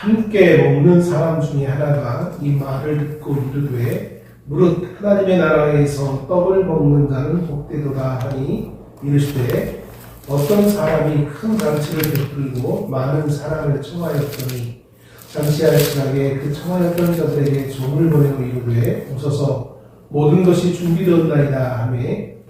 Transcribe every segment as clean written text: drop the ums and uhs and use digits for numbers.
함께 먹는 사람 중에 하나가 이 말을 듣고 이르되 무릇 하나님의 나라에서 떡을 먹는 자는 복되도다 하니 이르시되 어떤 사람이 큰 잔치를 베풀고 많은 사람을 청하였더니 잠시할 시각에 그 청하였던 자들에게 종을 보내고 이르되 오소서 모든 것이 준비되었나이다 하며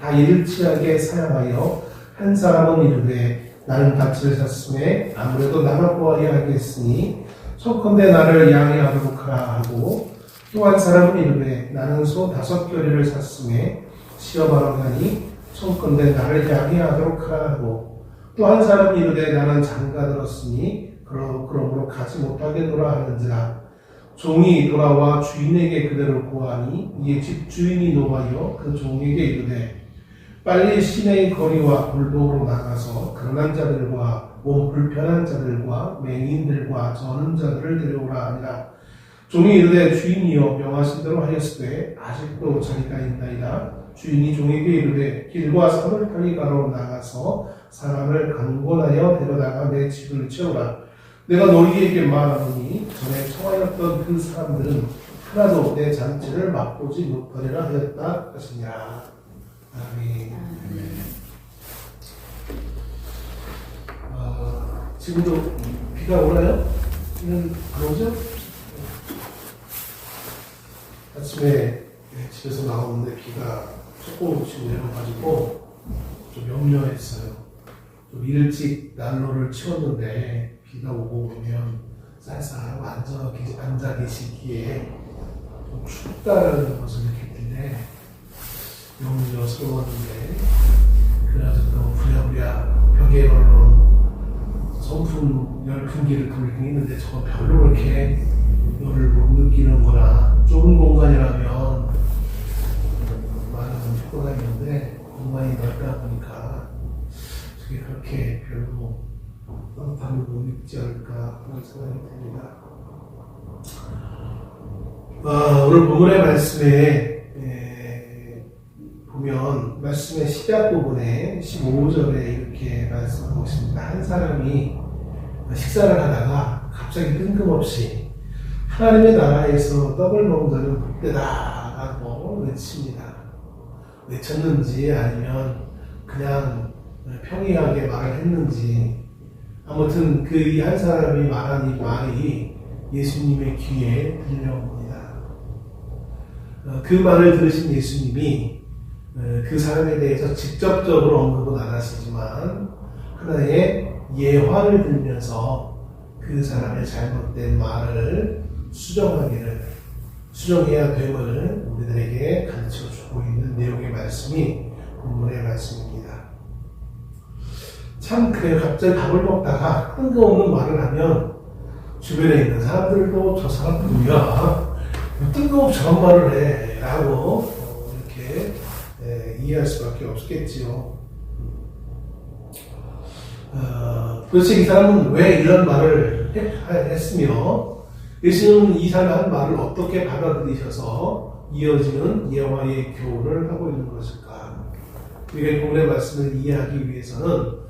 다 일치하게 사양하여 한 사람은 이르되 나는 밭을 샀음에 아무래도 나가 보아야 하겠으니 청컨대 나를 양해하도록 하라 하고 또 한 사람은 이르되 나는 소 5겨리를 샀음에 시험하러 가니 청컨대 나를 양해하도록 하라 하고 또 한 사람은 이르되 나는 장가 들었으니 그러므로 가지 못하겠노라 하는지라 종이 돌아와 주인에게 그대로 고하니 이에 집주인이 노하여 그 종에게 이르되 빨리 시내의 거리와 골목으로 나가서 가난한 자들과 몸 불편한 자들과 맹인들과 저는 자들을 데려오라 하니라. 종이 이르되 주인이여 명하신 대로 하였으되 아직도 자리가 있나이다. 주인이 종에게 이르되 길과 산을 타기 가로 나가서 사람을 강권하여 데려다가 내 집을 채우라. 내가 너희에게 말하노니 전에 청하였던 그 사람들은 하나도 내 잔치를 맛보지 못하리라 하였다 하시니라. 아멘. 지금도 비가 오나요? 비는 안 오죠? 아침에 집에서 나오는데 비가 조금씩 내려가지고 좀 염려했어요. 좀 일찍 난로를 치웠는데 비가 오고 오면 쌀쌀하고 앉아 계시기에 좀 춥다라는 것을 느꼈는데 염려스러웠는데 그래가지고 부랴부랴 벽에 걸로 선풍 열풍기를 돌리긴 했는데 저거 별로 그렇게 열을 못 느끼는 거라 좁은 공간이라면 많은 효과가 있는데 공간이 넓다 보니까 그게 그렇게 별로 따뜻함을 못 느끼지 않을까 하는 생각이 듭니다. 오늘 본문의 말씀에 보면 말씀의 시작 부분에 15절에 이렇게 말씀하고 있습니다. 한 사람이 식사를 하다가 갑자기 뜬금없이 하나님의 나라에서 떡을 먹는 자는 복되다라고 외칩니다. 외쳤는지 아니면 그냥 평이하게 말을 했는지 아무튼 그 이 한 사람이 말한 이 말이 예수님의 귀에 들려옵니다. 그 말을 들으신 예수님이 그 사람에 대해서 직접적으로 언급은 안 하시지만 하나의 예화를 들면서 그 사람의 잘못된 말을 수정해야 됨을 우리들에게 가르쳐주고 있는 내용의 말씀이 본문의 말씀입니다. 참 그래요. 갑자기 밥을 먹다가 뜬금없는 말을 하면 주변에 있는 사람들도 저 사람 누구야? 뜬금없이 저런 말을 해 라고 이렇게 이해할 수밖에 없겠지요. 도대체 이 사람은 왜 이런 말을 했으며 예수님은 이 사람의 한 말을 어떻게 받아들이셔서 이어지는 예화의 교훈을 하고 있는 것일까? 우리가 본문의 말씀을 이해하기 위해서는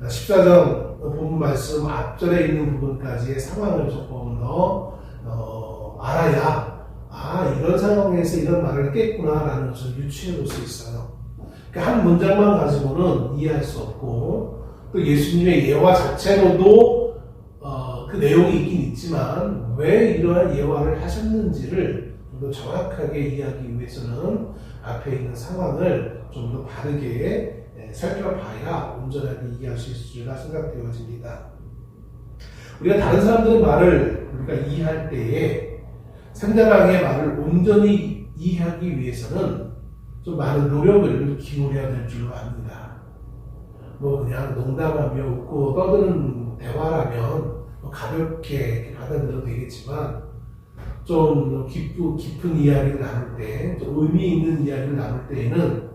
14장 본문 말씀 앞절에 있는 부분까지의 상황을 조금 더 알아야 이런 상황에서 이런 말을 했겠구나라는 것을 유추해 볼 수 있어요. 그러니까 한 문장만 가지고는 이해할 수 없고 또 예수님의 예화 자체로도 그 내용이 있긴 있지만 왜 이러한 예화를 하셨는지를 좀 더 정확하게 이해하기 위해서는 앞에 있는 상황을 좀 더 바르게 살펴봐야 온전하게 이해할 수 있으리라 생각되어집니다. 우리가 다른 사람들의 말을 우리가 이해할 때에 상대방의 말을 온전히 이해하기 위해서는 좀 많은 노력을 기울여야 될 줄로 압니다. 그냥 농담하며 웃고 떠드는 대화라면 가볍게 받아들여도 되겠지만 좀 깊은 이야기를 나눌 때, 좀 의미 있는 이야기를 나눌 때에는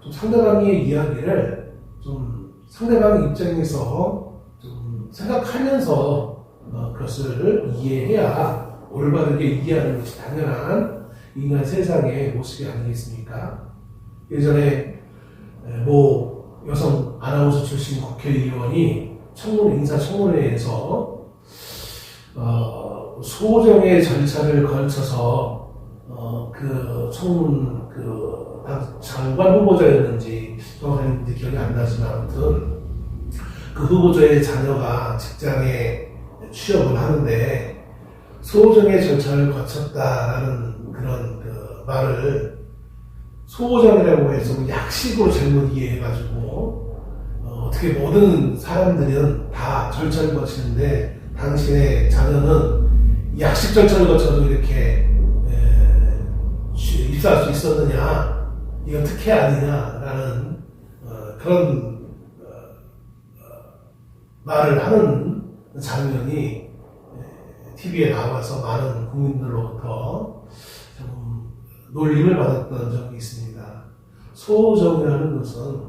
좀 상대방의 이야기를 좀 상대방 입장에서 좀 생각하면서 그것을 이해해야 올바르게 이해하는 것이 당연한 인간 세상의 모습이 아니겠습니까? 예전에 여성 아나운서 출신 국회의원이 인사청문회에서 소정의 절차를 거쳐서 그 청문 장관 후보자였는지 정확히 기억이 안 나지만 아무튼 그 후보자의 자녀가 직장에 취업을 하는데 소정의 절차를 거쳤다라는 그런 그 말을 소정이라고 해서 약식으로 잘못 이해해가지고 어떻게 모든 사람들은 다 절차를 거치는데 당신의 자녀는 약식 절차를 거쳐도 이렇게 입사할 수 있었느냐, 이건 특혜 아니냐라는 그런 말을 하는 장면이 TV에 나와서 많은 국민들로부터 좀 놀림을 받았던 적이 있습니다. 소정이라는 것은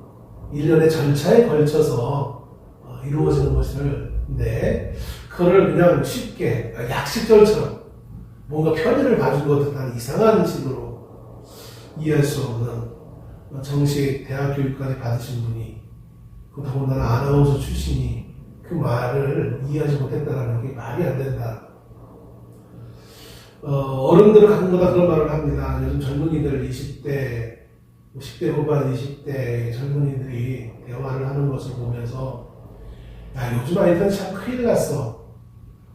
일련의 절차에 걸쳐서 이루어지는 것인데 그거를 그냥 쉽게 약식절처럼 뭔가 편의를 봐준 것 듯한 이상한 식으로 이해할 수 없는 정식 대학 교육까지 받으신 분이 그 더군다나 아나운서 출신이 그 말을 이해하지 못했다는 게 말이 안 된다. 어른들은 가끔가다 그런 말을 합니다. 요즘 젊은이들 20대, 10대 후반 20대 젊은이들이 대화를 하는 것을 보면서 야, 요즘 아이들은 참 큰일 났어.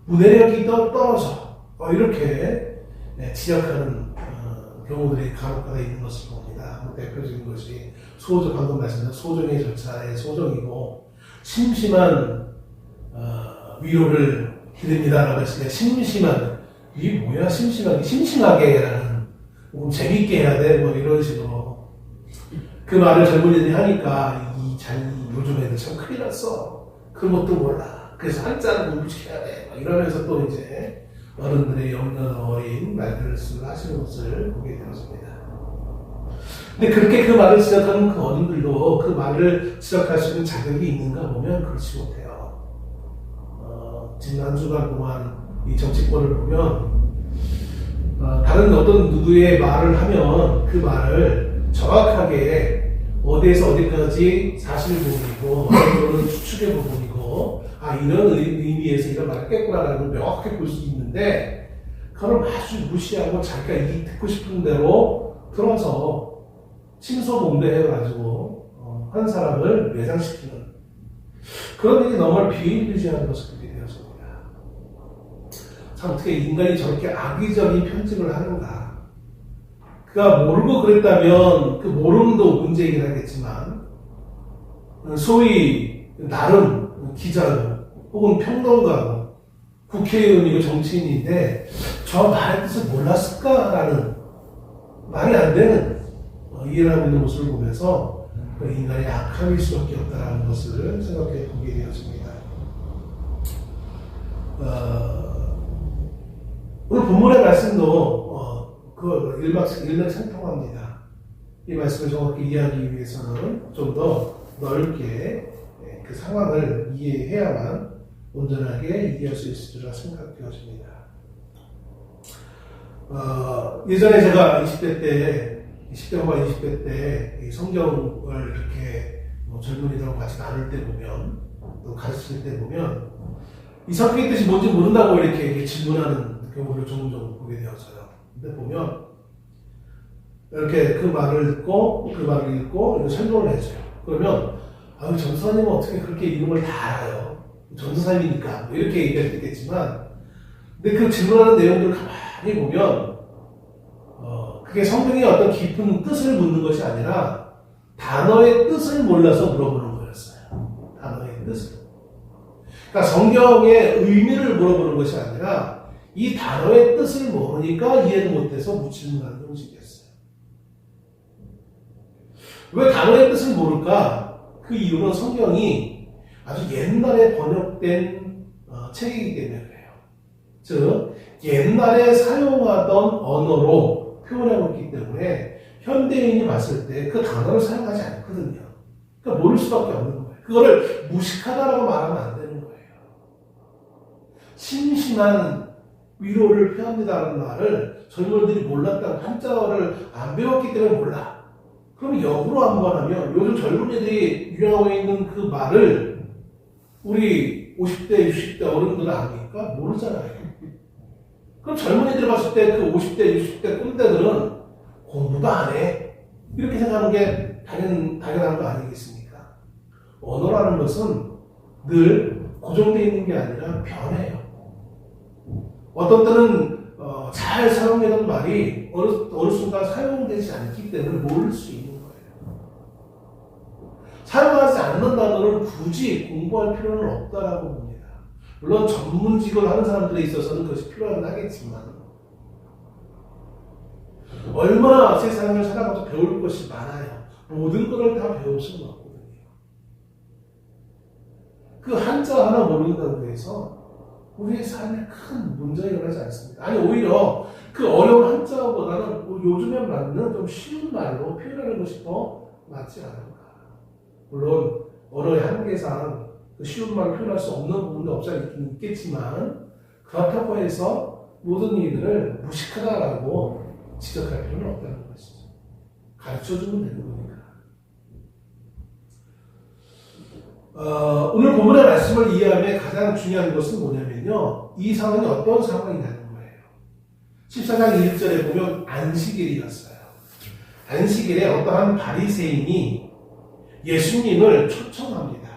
문해력이 떨어져. 이렇게 지적하는 경우들이 간혹가다 있는 것을 봅니다. 대표적인 것이 방금 말씀드린 소정의 절차의 소정이고 심심한 위로를 기릅니다라고 했을 때 심심한 이게 뭐야 심심하게라는 재밌게 해야 돼 이런 식으로 그 말을 젊은이들이 하니까 요즘 애들 참 큰일 났어. 그런 것도 몰라. 그래서 한자를 공부시켜야 돼. 이러면서 또 이제 어른들의 영년 어린 말들을 하시는 것을 보게 되었습니다. 근데 그렇게 그 말을 지적하는 그 어른들도 그 말을 지적할 수 있는 자격이 있는가 보면 그렇지 못해요. 지난 한 주간 동안 이 정치권을 보면 다른 어떤 누구의 말을 하면 그 말을 정확하게 어디에서 어디까지 사실 부분이고 어디로는 추측의 부분이고 이런 의미에서 이런 말을 깼구나라는 걸 명확하게 볼 수 있는데 그걸 아주 무시하고 자기가 듣고 싶은 대로 들어서 침소봉대해가지고 한 사람을 매장시키는 그런 일이 너무 비일비재한 것을 보게 되었습니다. 참 어떻게 인간이 저렇게 악의적인 편집을 하는가. 그가 모르고 그랬다면 그 모름도 문제이긴 하겠지만 소위 나름 기자고 혹은 평론가고 국회의원이고 정치인인데 저 말의 뜻을 몰랐을까라는 말이 안 되는 이해를 하고 있는 모습을 보면서 인간의 악함일 수밖에 없다는 것을 생각해 보게 되었습니다. 오늘 본문의 말씀도 일맥상통합니다. 이 말씀을 정확히 이해하기 위해서는 좀 더 넓게 그 상황을 이해해야만 온전하게 이해할 수 있을 줄 생각되어집니다. 예전에 제가 20대 후반 20대 때 이 성경을 이렇게 젊은이들하고 같이 나눌 때 보면 또 가르칠 때 보면 이 성경의 뜻이 뭔지 모른다고 이렇게 질문하는 경우를 종종 보게 되었어요. 근데 보면 이렇게 그 말을 듣고 그 말을 읽고 이렇게 설명을 해줘요. 그러면 전도사님은 어떻게 그렇게 이런 걸 다 알아요? 전도사님이니까 이렇게 얘기할 수 있겠지만 근데 그 질문하는 내용들을 가만히 보면 그게 성경의 어떤 깊은 뜻을 묻는 것이 아니라 단어의 뜻을 몰라서 물어보는 거였어요. 단어의 뜻을. 그러니까 성경의 의미를 물어보는 것이 아니라 이 단어의 뜻을 모르니까 이해를 못해서 질문하는 형식이었어요. 왜 단어의 뜻을 모를까? 그 이유는 성경이 아주 옛날에 번역된 책이기 때문에 그래요. 즉 옛날에 사용하던 언어로 표현하고 있기 때문에 현대인이 봤을 때 그 단어를 사용하지 않거든요. 그러니까 모를 수밖에 없는 거예요. 그거를 무식하다라고 말하면 안 되는 거예요. 심심한 위로를 표합니다라는 말을 젊은이들이 몰랐다고 한자어를 안 배웠기 때문에 몰라. 그럼 역으로 한번 하면 요즘 젊은이들이 유행하고 있는 그 말을 우리 50대, 60대 어른들은 압니까? 모르잖아요. 그럼 젊은이들 봤을 때 그 50대, 60대 꼰대들은 공부도 안 해. 이렇게 생각하는 게 당연한 거 아니겠습니까? 언어라는 것은 늘 고정되어 있는 게 아니라 변해요. 어떤 때는 잘 사용되는 말이 어느 순간 사용되지 않기 때문에 모를 수 있는 거예요. 사용하지 않는 단어를 굳이 공부할 필요는 없다라고 봅니다. 물론 전문직을 하는 사람들에 있어서는 그것이 필요하긴 하겠지만 얼마나 세상을 살아가면서 배울 것이 많아요. 모든 것을 다 배울 수는 없거든요. 그 한자 하나 모른다고 해서 우리의 삶에 큰 문제가 일어나지 않습니다. 아니 오히려 그 어려운 한자보다는 요즘에 맞는 좀 쉬운 말로 표현하는 것이 더 맞지 않을까. 물론 언어의 한계상 그 쉬운 말로 표현할 수 없는 부분도 없지 않긴 있겠지만 그렇다고 해서 모든 일들을 무식하다라고 지적할 필요는 없다는 것이죠. 가르쳐주면 되는 거니까. 오늘 본문의 말씀을 이해하면 가장 중요한 것은 뭐냐면요. 이 상황이 어떤 상황이냐는 거예요. 14장 1절에 보면 안식일이었어요. 안식일에 어떠한 바리새인이 예수님을 초청합니다.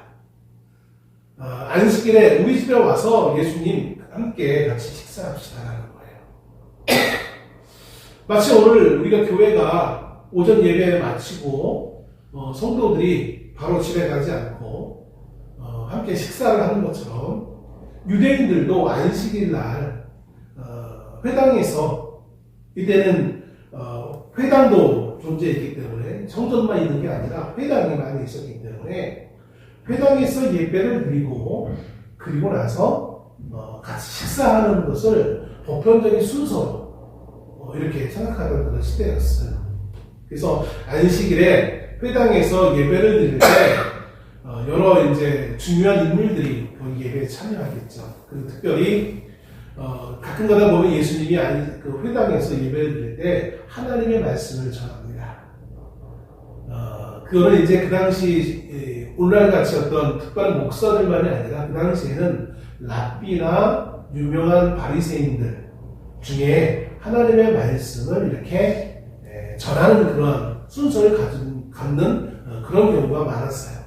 안식일에 우리 집에 와서 예수님 함께 같이 식사합시다라는 거예요. 마치 오늘 우리가 교회가 오전 예배 마치고 성도들이 바로 집에 가지 않고 함께 식사를 하는 것처럼 유대인들도 안식일 날 회당에서 이때는 회당도 존재했기 때문에 성전만 있는 게 아니라 회당이 많이 있었기 때문에 회당에서 예배를 드리고 그리고 나서 같이 식사하는 것을 보편적인 순서로 이렇게 생각하던 그런 시대였어요. 그래서 안식일에 회당에서 예배를 드릴 때 여러 이제 중요한 인물들이 거기 예배에 참여하겠죠. 그리고 특별히 가끔가다 보면 예수님이 그 회당에서 예배를 드릴 때 하나님의 말씀을 전합니다. 그거는 이제 그 당시 오늘날같이 어떤 특별한 목사들만이 아니라 그 당시에는 랍비나 유명한 바리새인들 중에 하나님의 말씀을 이렇게 전하는 그런 순서를 갖는 그런 경우가 많았어요.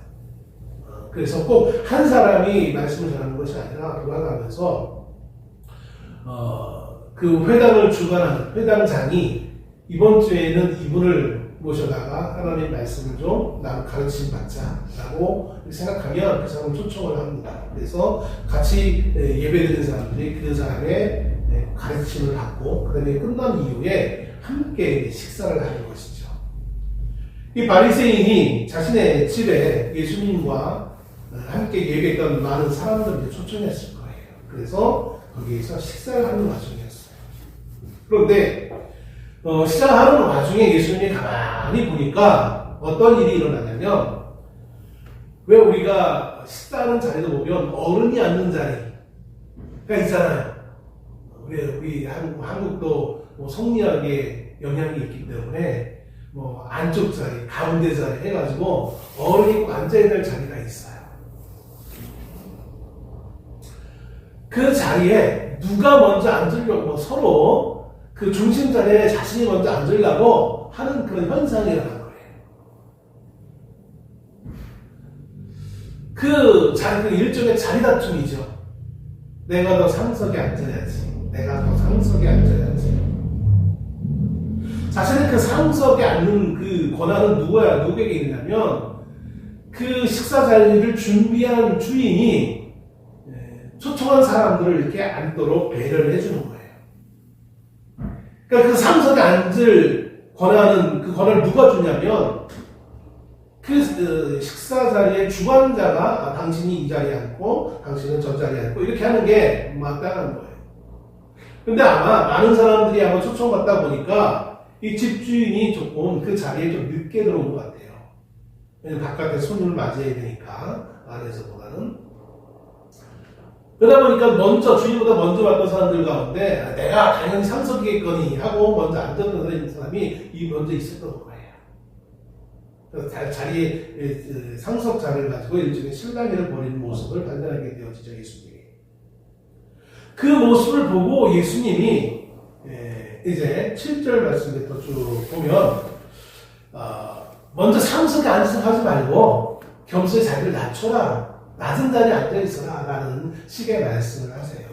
그래서 꼭 한 사람이 말씀을 전하는 것이 아니라 돌아가면서 그 회당을 주관하는 회당장이 이번 주에는 이분을 모셔다가 하나님의 말씀을 좀 나를 가르침 받자라고 생각하면 그 사람을 초청을 합니다. 그래서 같이 예배드리는 사람들이 그 사람의 가르침을 받고 그 다음에 끝난 이후에 함께 식사를 하는 것이죠. 이 바리새인이 자신의 집에 예수님과 함께 예배했던 많은 사람들을 초청했을 거예요. 그래서 거기에서 식사를 하는 와중이었어요. 그런데 식사하는 와중에 예수님이 가만히 보니까 어떤 일이 일어나냐면 왜 우리가 식사하는 자리도 보면 어른이 앉는 자리가 있잖아요. 우리 한국도 성리학의 영향이 있기 때문에 안쪽 자리, 가운데 자리 해가지고 어른이 꼭 앉아야 될 자리가 있어요. 그 자리에 누가 먼저 앉으려고 서로 그 중심 자리에 자신이 먼저 앉으려고 하는 그런 현상이 일어난 거예요. 그 일종의 자리 다툼이죠. 내가 더 상석에 앉아야지. 내가 더 상석에 앉아야지. 자신의 그 상석에 앉는 그 권한은 누구에게 있냐면 그 식사 자리를 준비한 주인이 초청한 사람들을 이렇게 앉도록 배려를 해주는 거예요. 그러니까 그 상석에 앉을 그 권한을 누가 주냐면 그 식사 자리의 주관자가 당신이 이 자리에 앉고 당신은 저 자리에 앉고 이렇게 하는 게 마땅한 거예요. 근데 아마 많은 사람들이 아마 초청받다 보니까 이 집주인이 조금 그 자리에 좀 늦게 들어온 것 같아요. 왜냐면 바깥에 손님을 맞이해야 되니까 안에서보다는. 그러다 보니까 주인보다 먼저 왔던 사람들 가운데 내가 당연히 상석이겠거니 하고 먼저 앉았던 사람이 먼저 있었던 거예요. 자리에 상속자를 가지고 일종의 실랑이를 벌이는 모습을 발견하게 되어지죠. 예수님이. 그 모습을 보고 예수님이 이제 7절 말씀부터 쭉 보면 먼저 상석에 앉으지 말고 겸손히 자기를 낮춰라. 낮은 자리에 앉아있어라. 라는 식의 말씀을 하세요.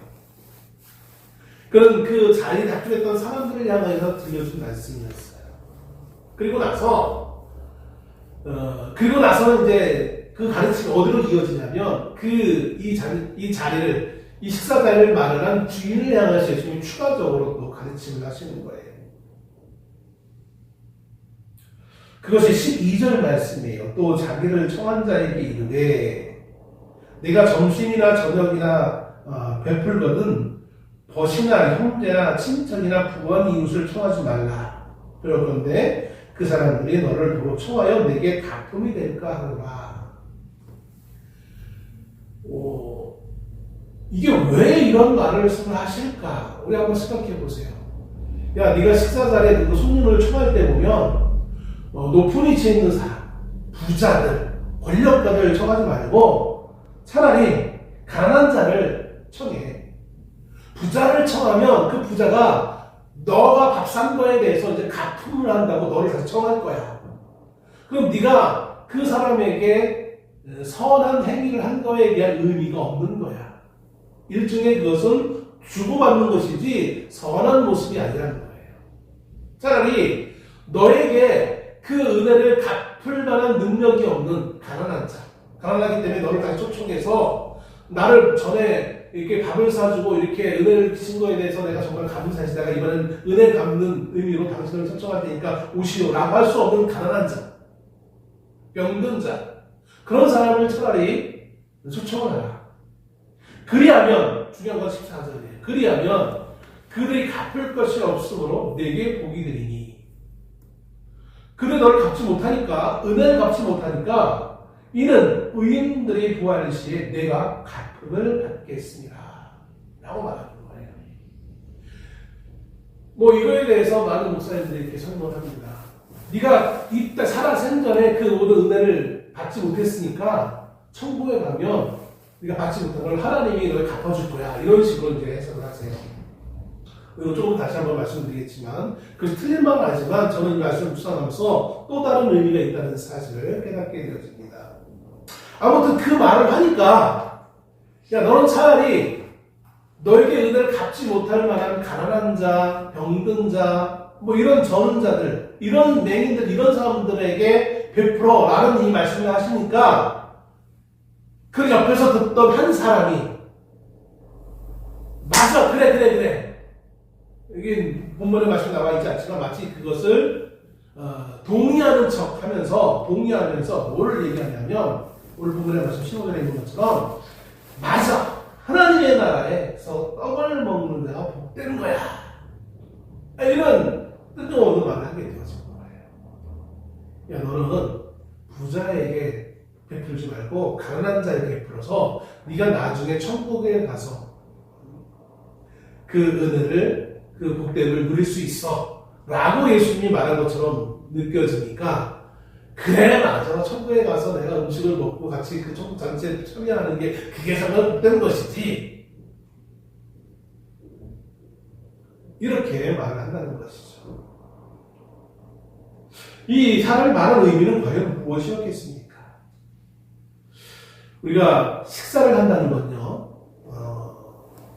그런 그 자리에 다투했던 사람들을 향해서 들려준 말씀이었어요. 그리고 나서는 이제 그 가르침이 어디로 이어지냐면 이 자리를 이 식사 자리를 마련한 주인을 향해서 예수님이 추가적으로 또 가르침을 하시는 거예요. 그것이 12절 말씀이에요. 또 자기를 청한 자에게 이르되 내가 점심이나 저녁이나 베풀거든 벗이나 형제나 친척이나 부원 이웃을 청하지 말라. 그러건대 그 사람들이 너를 도로 청하여 내게 가품이 될까 하노라. 이게 왜 이런 말을 하실까? 우리 한번 생각해 보세요. 야, 네가 식사 자리에 누구 손님을 청할 때 보면 높은 위치에 있는 사람, 부자들, 권력가들 청하지 말고 차라리 가난한 자를 청해. 부자를 청하면 그 부자가 너가 밥 산 거에 대해서 이제 가품을 한다고 너를 다시 청할 거야. 그럼 네가 그 사람에게 선한 행위를 한 거에 대한 의미가 없는 거야. 일종의 그것은 주고받는 것이지 선한 모습이 아니라는 거예요. 차라리 너에게 그 은혜를 갚을 만한 능력이 없는 가난한 자, 가난하기 때문에 너를 다시 초청해서 나를 전에 이렇게 밥을 사주고 이렇게 은혜를 주신 거에 대해서 내가 정말 감사해서 내가 이번엔 은혜 갚는 의미로 당신을 초청할 테니까 오시오라고 할 수 없는 가난한 자, 병든 자, 그런 사람을 차라리 초청을 하라. 그리하면, 중요한 건 14절이에요. 그리하면 그들이 갚을 것이 없으므로 내게 복이 되리니. 그들 너를 갚지 못하니까, 은혜를 갚지 못하니까 이는 의인들이 부활 시에 내가 갚음을 받겠습니다. 라고 말하는 거예요. 이거에 대해서 많은 목사님들이 이렇게 설명을 합니다. 네가 이때 살아 생전에 그 모든 은혜를 받지 못했으니까 천국에 가면 네가 받지 못한 걸 하나님이 너를 갚아줄 거야. 이런 식으로 이제 해석을 하세요. 그리고 조금 다시 한번 말씀드리겠지만, 그것이 틀린 말은 아니지만, 저는 이 말씀을 묵상하면서 또 다른 의미가 있다는 사실을 깨닫게 되어집니다. 아무튼 그 말을 하니까, 야, 너는 차라리 너에게 은혜를 갚지 못할 만한 가난한 자, 병든 자, 이런 저는 자들, 이런 맹인들, 이런 사람들에게 베풀어 라는 이 말씀을 하시니까, 그 옆에서 듣던 한 사람이 맞아, 그래 이게 본문에 말씀 나와 있지 않지만 마치 그것을 동의하는 척 하면서 뭐를 얘기하냐면 오늘 본문에 말씀 15절에 있는 것처럼 맞아, 하나님의 나라에서 떡을 먹는 데가 복되는 거야. 이런 뜬금없는 말을 하게 되어진 거예요. 야, 너는 부자에게 베풀지 말고 가난한 자에게 베풀어서 네가 나중에 천국에 가서 그 은혜를, 그 복됨을 누릴 수 있어 라고 예수님이 말한 것처럼 느껴지니까, 그래 맞아, 천국에 가서 내가 음식을 먹고 같이 그 천국 잔치에 참여하는 게 그게 정말 복된 것이지, 이렇게 말을 한다는 것이죠. 이 사람이 말한 의미는 과연 무엇이었겠습니까? 우리가 식사를 한다는 건요,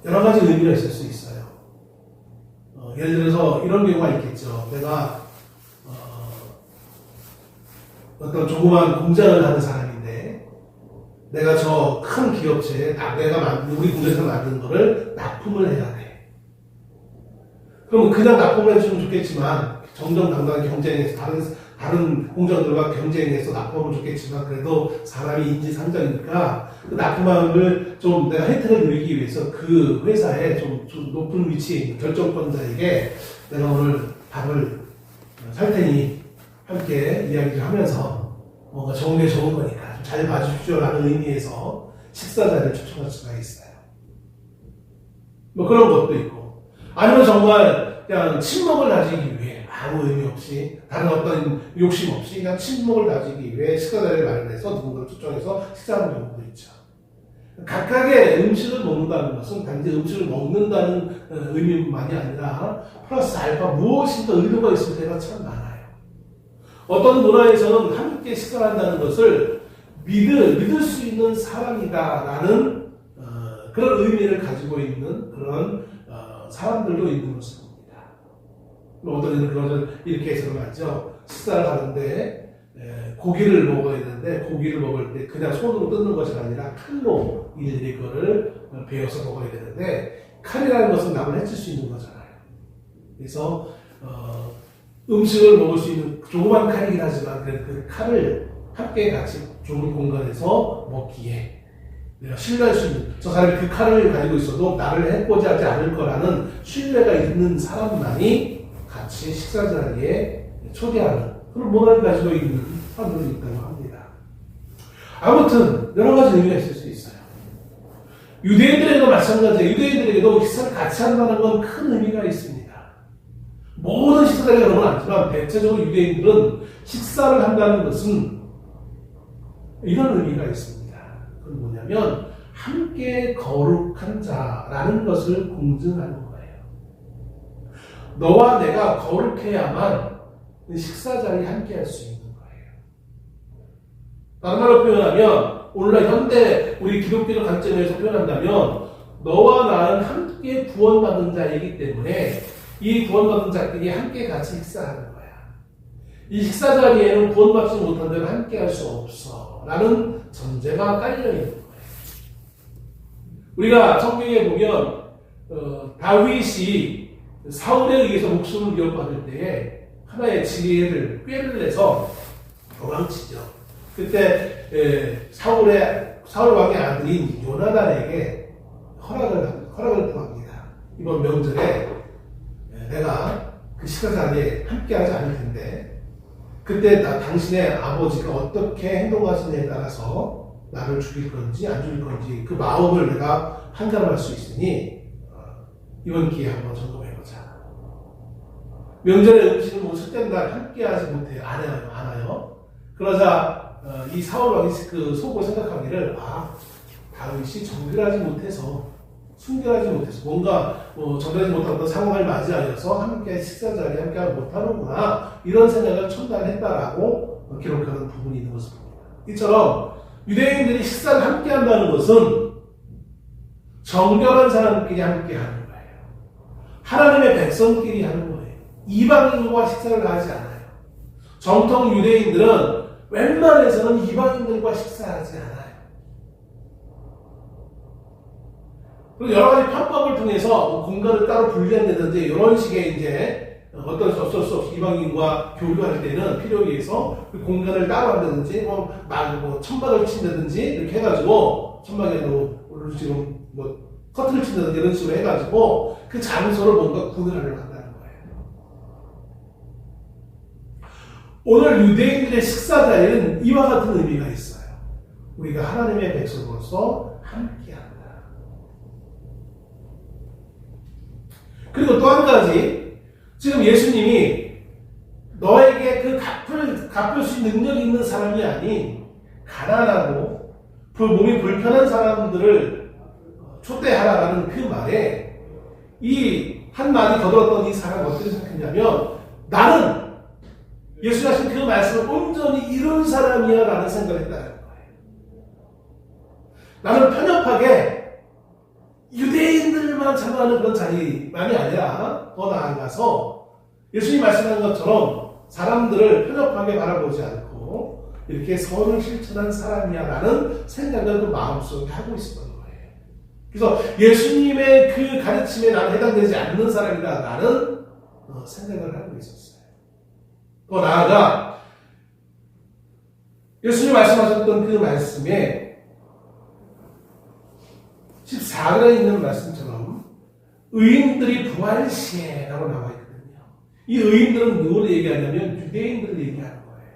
여러 가지 의미가 있을 수 있어요. 예를 들어서 이런 경우가 있겠죠. 내가 어떤 조그만 공장을 하는 사람인데, 내가 저 큰 기업체에 우리 군에서 만든 거를 납품을 해야 돼. 그럼 그냥 납품을 해주면 좋겠지만, 정정당당한 경쟁에서 다른 공장들과 경쟁해서 납품하면 좋겠지만, 그래도 사람이 인지상정이니까 그 납품함을 좀 내가 혜택을 누리기 위해서 그 회사에 좀 높은 위치에 있는 결정권자에게 내가 오늘 밥을 살 테니 함께 이야기를 하면서 뭔가 좋은 게 좋은 거니까 좀 잘 봐주십시오 라는 의미에서 식사 자리를 초청할 수가 있어요. 그런 것도 있고, 아니면 정말 그냥 친목을 다지기 위해 아무 의미 없이 다른 어떤 욕심 없이 그냥 친목을 다지기 위해 식사 자리를 마련해서 누군가를 초청해서 식사하는 경우도 있죠. 각각의 음식을 먹는다는 것은 단지 음식을 먹는다는 의미만이 아니라 플러스 알파 무엇인가 의도가 있을 때가 참 많아요. 어떤 문화에서는 함께 식사를 한다는 것을 믿을 수 있는 사람이다라는 그런 의미를 가지고 있는 그런 사람들도 있는 것을 봅니다. 어떤 이는 그것을 이렇게 해석을 하죠. 식사를 하는데 고기를 먹어야 되는데 고기를 먹을 때 그냥 손으로 뜯는 것이 아니라 칼로 일일이 그거를 베어서 먹어야 되는데 칼이라는 것은 남을 해칠 수 있는 거잖아요. 그래서 음식을 먹을 수 있는 조그만 칼이긴 하지만 그 칼을 함께 같이 좁은 공간에서 먹기에 내가 신뢰할 수 있는 저 사람이 그 칼을 가지고 있어도 나를 해코지 하지 않을 거라는 신뢰가 있는 사람만이 같이 식사 자리에 초대하는 그런 문화를 가지고 있는 사람들이 있다고 합니다. 아무튼 여러 가지 의미가 있을 수 있어요. 유대인들에게도 마찬가지예요. 유대인들에게도 식사를 같이 한다는 건 큰 의미가 있습니다. 모든 식사 자리가 그런 건 아니지만 대체적으로 유대인들은 식사를 한다는 것은 이런 의미가 있습니다. 그건 뭐냐면 함께 거룩한 자라는 것을 공증하는 거예요. 너와 내가 거룩해야만 식사 자리에 함께 할 수 있는 거예요. 다른 말로 표현하면 오늘날 현대 우리 기독교적 관점에서 표현한다면 너와 나는 함께 구원받은 자이기 때문에 이 구원받은 자끼리 함께 같이 식사하는 거야. 이 식사 자리에는 구원받지 못한 자는 함께 할 수 없어 라는 전제가 깔려있는 거예요. 우리가 성경에 보면 다윗이 사울에 의해서 목숨을 위협받을 때에 하나의 지혜를 꾀를 내서 도망치죠. 그때 사울 왕의 아들인 요나단에게 허락을 구합니다. 이번 명절에 내가 그 식사 자리에 함께하지 않을 텐데 그때 당신의 아버지가 어떻게 행동하시느냐에 따라서 나를 죽일 건지 안 죽일 건지 그 마음을 내가 판단할 수 있으니 이번 기회에 한번 점검해보자. 명절에 음식을 뭐 첫째 날 함께하지 못해요. 안 해요. 그러자 이 사울 왕이 그 속으로 생각하기를 다윗이 정결하지 못해서 순결하지 못해서 뭔가 정결하지 못한 어떤 상황을 맞이하여서 함께 식사 자리에 함께하지 못하는구나 이런 생각을 첨단했다라고 기록하는 부분이 있는 것을 봅니다. 이처럼 유대인들이 식사를 함께한다는 것은 정결한 사람끼리 함께하는 거예요. 하나님의 백성끼리 하는 거예요. 이방인과 식사를 하지 않아요. 정통 유대인들은 웬만해서는 이방인들과 식사하지 않아요. 그리고 여러 가지 편법을 통해서 공간을 따로 분리한다든지 이런 식의 이제 어쩔 수 없이 이방인과 교류할 때는 필요에 의해서 그 공간을 따로 한다든지 천막을 친다든지 이렇게 해가지고 천막에 오늘 지금 커튼을 친다든지 이런 식으로 해가지고 그 장소를 뭔가 구분하려고 한다는 거예요. 오늘 유대인들의 식사 자리는 이와 같은 의미가 있어요. 우리가 하나님의 백성으로서 함께한다. 그리고 또 한 가지, 지금 예수님이 너에게 그 갚을 수 있는 능력이 있는 사람이 아닌 가난하고 몸이 불편한 사람들을 초대하라라는 그 말에 이 한마디 거들었던 이 사람은 어떻게 생각했냐면 나는 예수 하신 그 말씀을 온전히 이룬 사람이야 라는 생각을 했다는 거예요. 나는 편협하게 유대인들만 참여하는 그런 자리만이 아니라 더 나아가서 예수님이 말씀하는 것처럼 사람들을 편협하게 바라보지 않고 이렇게 선을 실천한 사람이야 라는 생각을 그 마음속에 하고 있었던 거예요. 그래서 예수님의 그 가르침에 나는 해당되지 않는 사람이다 라는 생각을 하고 있었어요. 더 나아가 예수님이 말씀하셨던 그 말씀에 14절에 있는 말씀처럼 의인들이 부활 시에 라고 나와 있거든요. 이 의인들은 누구를 얘기하냐면 유대인들을 얘기하는 거예요.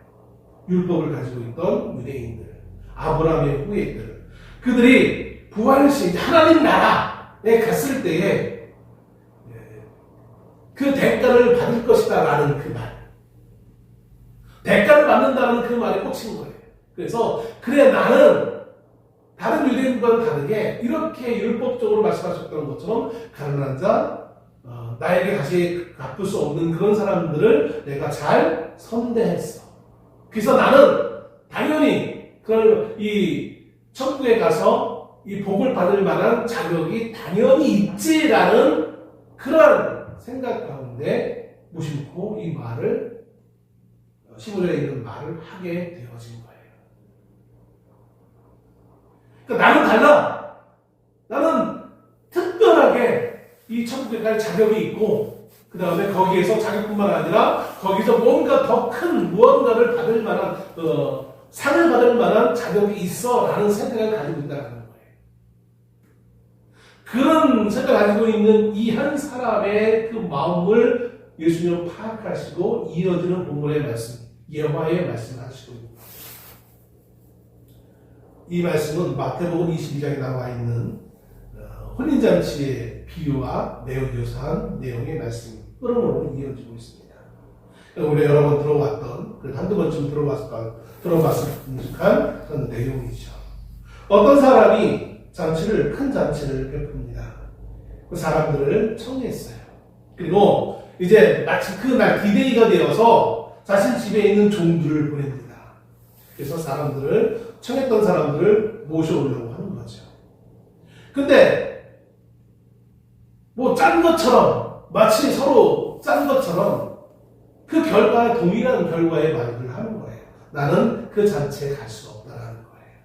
율법을 가지고 있던 유대인들, 아브라함의 후예들. 그들이 부활 시 하나님 나라에 갔을 때에 그 대가를 받을 것이다 라는 그 말. 대가를 받는다는 그 말에 꽂힌 거예요. 그래서 그래 나는 다른 유대인과는 다르게 이렇게 율법적으로 말씀하셨던 것처럼 가난한 자, 나에게 다시 갚을 수 없는 그런 사람들을 내가 잘 선대했어. 그래서 나는 당연히 이 천국에 가서 이 복을 받을 만한 자격이 당연히 있지라는 그런 생각 가운데 무심코 이 말을 15절에 있는 말을 하게 되어진 거예요. 그러니까 나는 달라. 나는 특별하게 이 천국에 갈 자격이 있고 그 다음에 거기에서 자격뿐만 아니라 거기서 뭔가 더 큰 무언가를 받을 만한 상을 받을 만한 자격이 있어 라는 생각을 가지고 있다는 거예요. 그런 생각을 가지고 있는 이 한 사람의 그 마음을 예수님은 파악하시고 이어지는 본문의 말씀 여호와의 말씀을 하시고 있습니다. 이 말씀은 마태복음 22장에 나와 있는 혼인잔치의 비유와 매우 유사한 내용의 말씀이 흐름으로 이어지고 있습니다. 우리 여러 번 들어왔던, 한두 번쯤 들어봤을 듯한 그런 내용이죠. 어떤 사람이 큰 잔치를 베풉니다. 그 사람들을 청했어요. 그리고 이제 마치 그날 디데이가 되어서 자신 집에 있는 종들을 보냅니다. 그래서 청했던 사람들을 모셔오려고 하는 거죠. 근데 마치 서로 짠 것처럼 그 결과에 동일한 결과의 말을 하는 거예요. 나는 그 잔치에 갈 수 없다라는 거예요.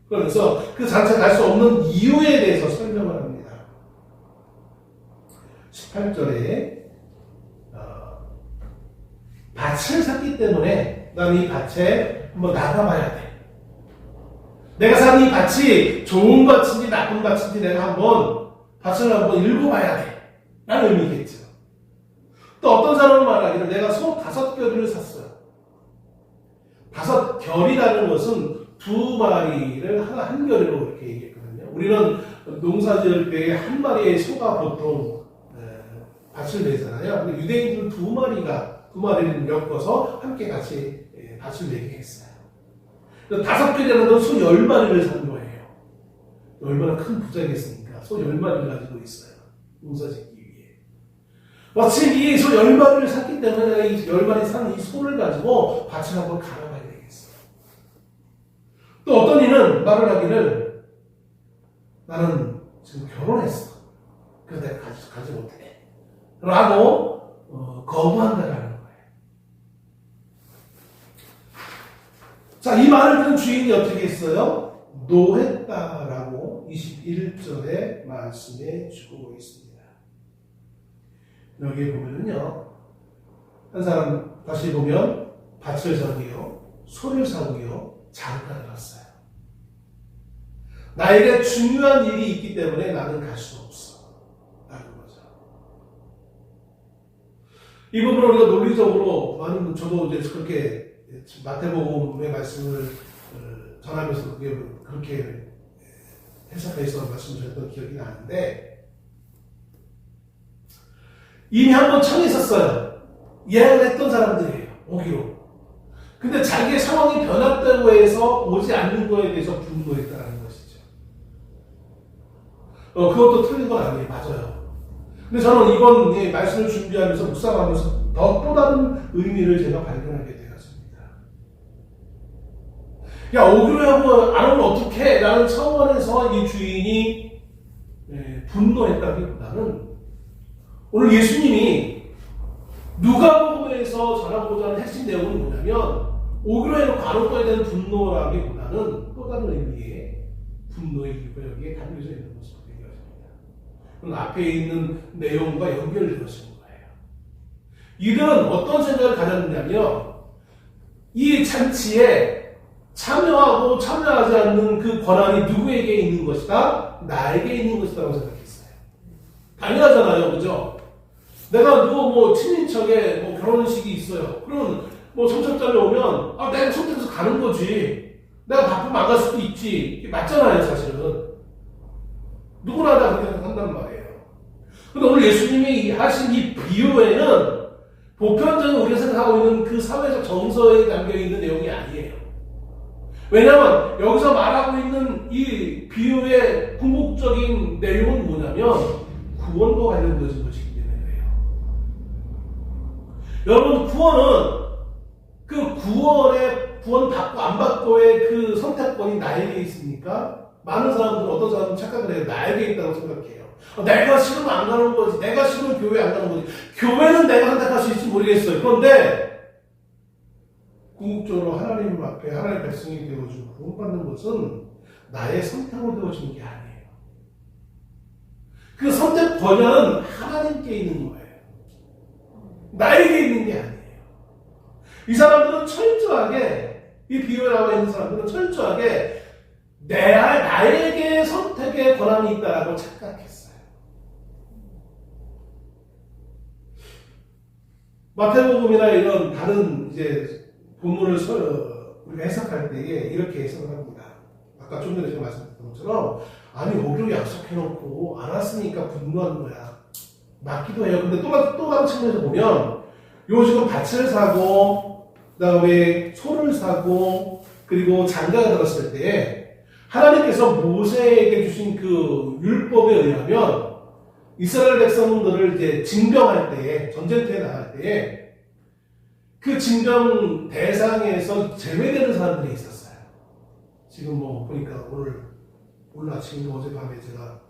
그러면서 그 잔치에 갈 수 없는 이유에 대해서 설명을 합니다. 18절에 밭을 샀기 때문에 난 이 밭에 한번 나가봐야 돼. 내가 산 이 밭이 좋은 밭인지 나쁜 밭인지 내가 밭을 한번 읽어봐야 돼. 라는 의미겠죠. 또 어떤 사람은 말하기를 내가 소 5겨리를 샀어요. 5겨리라는 것은 2마리를 한 겨리로 이렇게 얘기했거든요. 우리는 농사 지을 때 한 마리의 소가 보통 밭을 내잖아요. 근데 유대인들은 2마리를 엮어서 함께 같이 밭을 내게 했어요. 5겨리라는 건 소 10마리를 산 거예요. 얼마나 큰 부자겠습니까? 소 10마리를 가지고 있어요. 농사 짓기 위해. 마침 이 소 10마리를 샀기 때문에 내가 이 10마리 산 이 소를 가지고 밭을 한번 갈아봐야 되겠어요. 또 어떤 이는 말을 하기를 나는 지금 결혼했어. 그래서 내가 가지 못해. 라고 거부한다라는 거예요. 자, 이 말을 들은 주인이 어떻게 했어요? 노했다라고 21절에 말씀해 주고 있습니다. 여기에 보면은요, 한 사람 다시 보면 밭을 사고요, 소를 사고요, 장가를 갔어요. 나에게 중요한 일이 있기 때문에 나는 갈 수 없어. 라는 거죠. 이 부분을 우리가 논리적으로 저도 이제 그렇게 마태복음의 말씀을 전하면서 그렇게 해석해서 말씀을 드렸던 기억이 나는데 이미 한번 청했었어요. 예약을 했던 사람들이에요. 오기로. 근데 자기의 상황이 변했다고 해서 오지 않는 거에 대해서 분노했다는 것이죠. 그것도 틀린 건 아니에요. 맞아요. 근데 저는 이번 말씀을 준비하면서 묵상하면서 또 다른 의미를 제가 발견하게 되었습니다. 야, 오기로 하고 안 오면 어떡해? 라는 차원에서 이 주인이 분노했다기보다는 오늘 예수님이 누가복음에서 전하고자 하는 핵심 내용은 뭐냐면 오기로 해놓고 안 올 거에 대한 분노라기보다는 또 다른 의미의 분노의 이유가 여기에 담겨져 있는 것으로 되어집니다. 그럼 앞에 있는 내용과 연결되어지는 거예요. 이들은 어떤 생각을 가졌느냐면 이 잔치에 참여하고 참여하지 않는 그 권한이 누구에게 있는 것이다? 나에게 있는 것이라고 생각했어요. 당연하잖아요. 그죠? 내가 누구 친인척에 결혼식이 있어요. 그러면 선착장이 오면 내가 선택해서 가는 거지. 내가 바쁘면 안 갈 수도 있지. 이게 맞잖아요, 사실은. 누구나 다 그렇게 한단 말이에요. 근데 오늘 예수님이 하신 이 비유에는 보편적인 우리가 생각하고 있는 그 사회적 정서에 담겨있는 내용이 아니에요. 왜냐하면 여기서 말하고 있는 이 비유의 궁극적인 내용은 뭐냐면 구원과 관련된 것이기 때문에 그래요. 여러분, 구원은 그 구원 받고 안 받고의 그 선택권이 나에게 있습니까? 많은 사람들은, 어떤 사람은 착각을 해요. 나에게 있다고 생각해요. 내가 싫으면 안 가는 거지. 내가 싫으면 교회 안 가는 거지. 교회는 내가 선택할 수 있을지 모르겠어요. 그런데 궁극적으로 하나님 앞에 하나님의 백성이 되어주고 구원받는 것은 나의 선택으로 되어지는 게 아니에요. 그 선택 권한은 하나님께 있는 거예요. 나에게 있는 게 아니에요. 이 사람들은 철저하게, 이 비유에 나와 있는 사람들은 철저하게 나에게 선택의 권한이 있다라고 착각했어요. 마태복음이나 이런 다른 이제 본문을 우리가 해석할 때에 이렇게 해석을 합니다. 아까 좀 전에 제가 말씀드렸던 것처럼, 아니 오기로 약속해놓고 안 왔으니까 분노한 거야. 맞기도 해요. 근데 또 다른 측면에서 보면 요즘은 밭을 사고 그다음에 소를 사고 그리고 장가가 들었을 때 하나님께서 모세에게 주신 그 율법에 의하면 이스라엘 백성들을 이제 징병할 때에, 전쟁터에 나갈 때에 그 징병 대상에서 제외되는 사람들이 있었어요. 지금 뭐 보니까 오늘 아침인가 어젯밤에 제가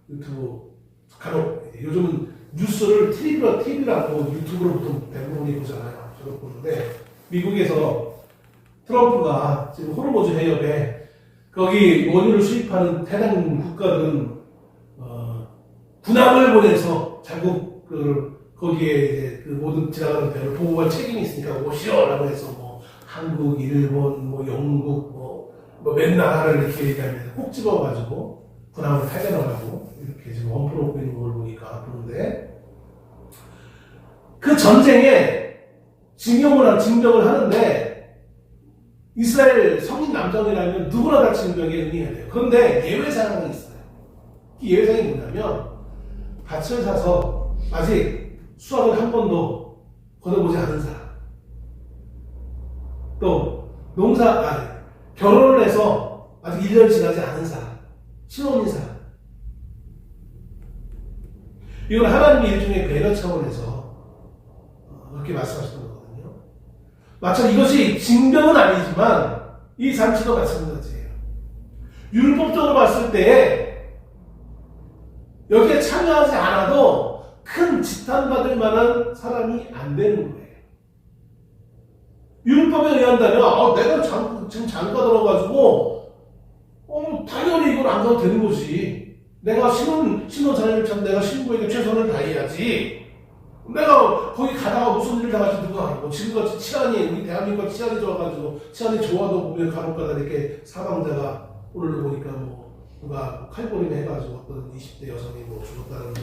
유튜브 간혹, 요즘은 뉴스를 TV라고 유튜브로 보통 대부분이 보잖아요. 저도 보는데, 미국에서 트럼프가 지금 호르무즈 해협에 거기 원유를 수입하는 해당 국가들은 군함을 보내서 자국을 거기에 이제 그 모든 지나가는 배를 보호할 책임이 있으니까 오시오라고 해서 뭐 한국, 일본, 뭐 영국, 뭐 몇 나라를 이렇게 얘기하면서 꼭 집어가지고 군함을 탈전하라고 이렇게 지금 원포 놓고 있는 걸 보니까 보는데, 그 전쟁에 징병을 하는데 이스라엘 성인 남성이라면 누구나 다 징병에 응해야 돼요. 그런데 예외 사항이 있어요. 그 예외 사항이 뭐냐면, 밭을 사서 아직 수확을 한 번도 거둬보지 않은 사람, 또 결혼을 해서 아직 1년 지나지 않은 사람, 신혼인 사람. 이건 하나님이 일종의 배려 차원에서 그렇게 말씀하셨던 거거든요. 마찬가지, 이것이 징병은 아니지만 이 잔치도 마찬가지예요. 율법적으로 봤을 때 여기에 참여하지 않아도 큰 지탄받을 만한 사람이 안 되는 거예요. 율법에 의한다면 내가 지금 장가 들어가지고 당연히 이걸 안 가도 되는 거지. 내가 신혼자녀처럼 내가 신부에게 최선을 다해야지. 내가 거기 가다가 무슨 일을 당할지 누가 알고. 지금같이 우리 대한민국 치안이 좋아가지고, 치안이 좋아도 보면 간혹가다 이렇게 사망자가, 오늘도 보니까 누가 칼골이나 해가지고 어떤 20대 여성이 죽었다는